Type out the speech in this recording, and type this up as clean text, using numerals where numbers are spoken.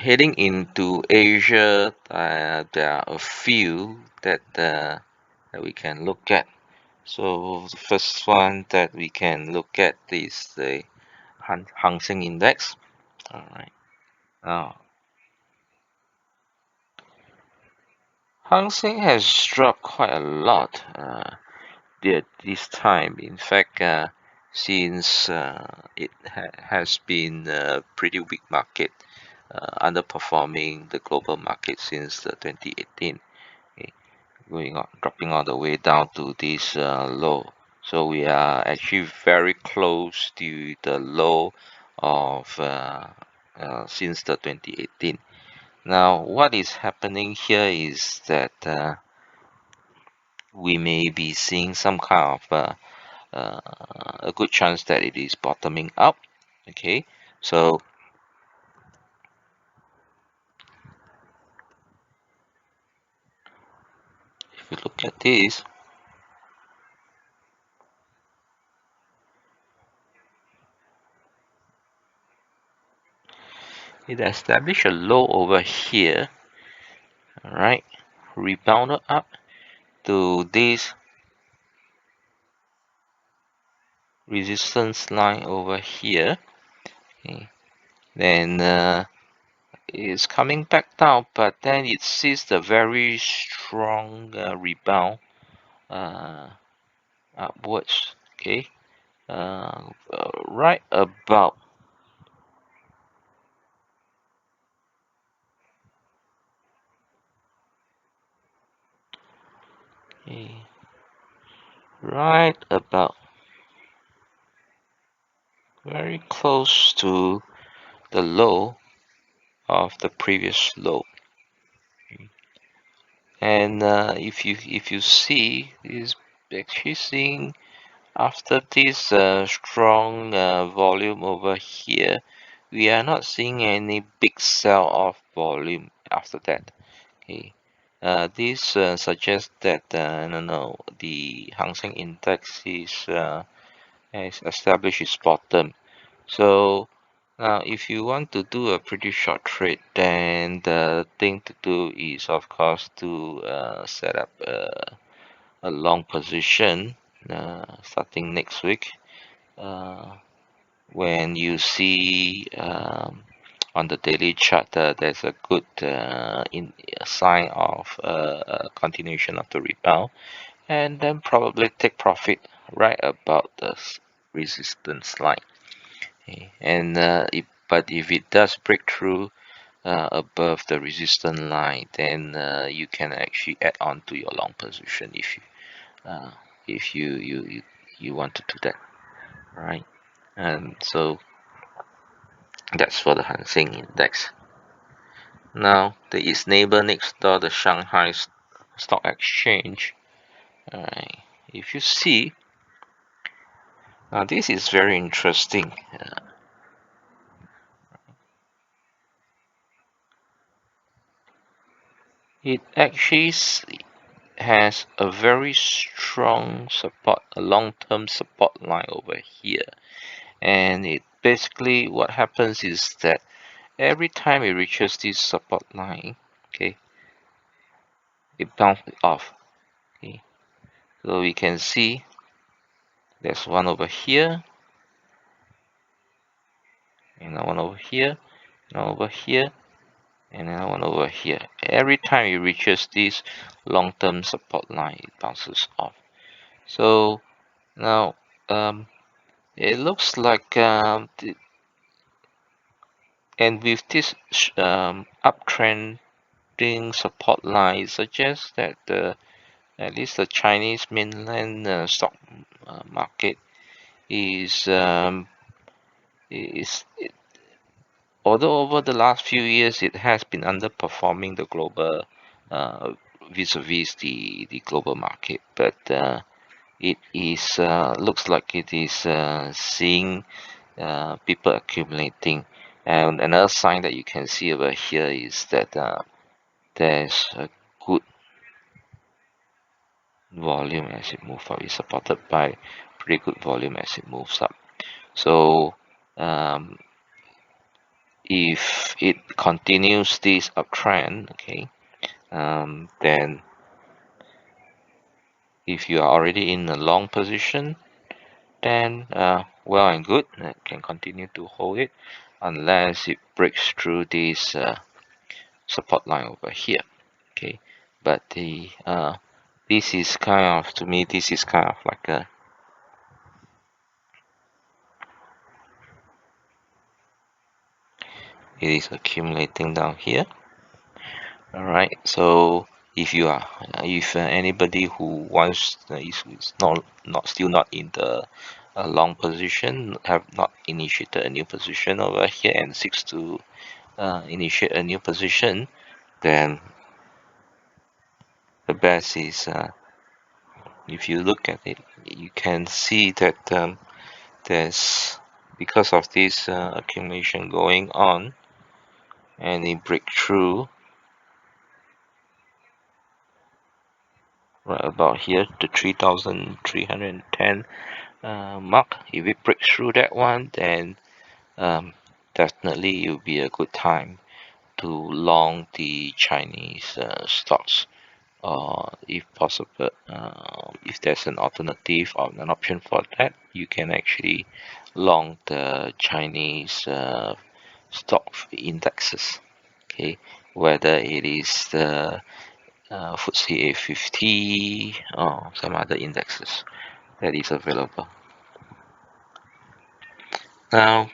heading into Asia, there are a few that we can look at. So the first one that we can look at is the Hang Seng Index. All right. Now, Hang Seng has dropped quite a lot this time. In fact, since it has been a pretty weak market, underperforming the global market since 2018. Okay, going on, dropping all the way down to this low. So we are actually very close to the low of since the 2018. Now, what is happening here is that we may be seeing some kind of uh, a good chance that it is bottoming up. Okay, so if you look at this, it established a low over here. All right, rebounded up to this resistance line over here. Okay. Then it's coming back down, but then it sees the very strong rebound uh, upwards. Okay, right about okay, right about very close to the low of the previous low. And if you see, is actually seeing after this strong volume over here, we are not seeing any big sell off volume after that. Okay, this suggests that no, the Hang Seng Index has established its bottom. So now, if you want to do a pretty short trade, then the thing to do is, of course, to set up a long position starting next week. Uh, when you see on the daily chart, there's a good a sign of a continuation of the rebound, and then probably take profit right about the resistance line. Okay. And but if it does break through above the resistance line, then you can actually add on to your long position uh, if you want to do that, right? And so that's for the Hang Seng Index. Now, its neighbor next door, the Shanghai Stock Exchange. Alright, if you see, now this is very interesting. It actually has a very strong support, a long-term support line over here. And it basically, what happens is that every time it reaches this support line, okay, it bounces off. Okay, so we can see there's one over here, and one over here, and over here, and another one over here. Every time it reaches this long-term support line, it bounces off. So now it looks like and with this uptrending support line, it suggests that at least the Chinese mainland stock market is is although over the last few years it has been underperforming the global uh, vis-a-vis the global market, but it is looks like it is seeing people accumulating. And another sign that you can see over here is that there's a good volume as it moves up. It's supported by pretty good volume as it moves up. So um, if it continues this uptrend, okay, then if you are already in a long position, then well and good, can continue to hold it unless it breaks through this support line over here. Okay, but the this is kind of, to me, this is kind of like a, it is accumulating down here. All right, so if you are if anybody who wants is not still not in the long position, have not initiated a new position over here and seeks to initiate a new position, then the best is, if you look at it, you can see that there's, because of this accumulation going on, and a breakthrough right about here, the 3,310 mark. If it breaks through that one, then definitely it will be a good time to long the Chinese stocks. If possible, if there's an alternative or an option for that, you can actually long the Chinese stock indexes. Okay, whether it is the FTSE A50 or some other indexes that is available. Now,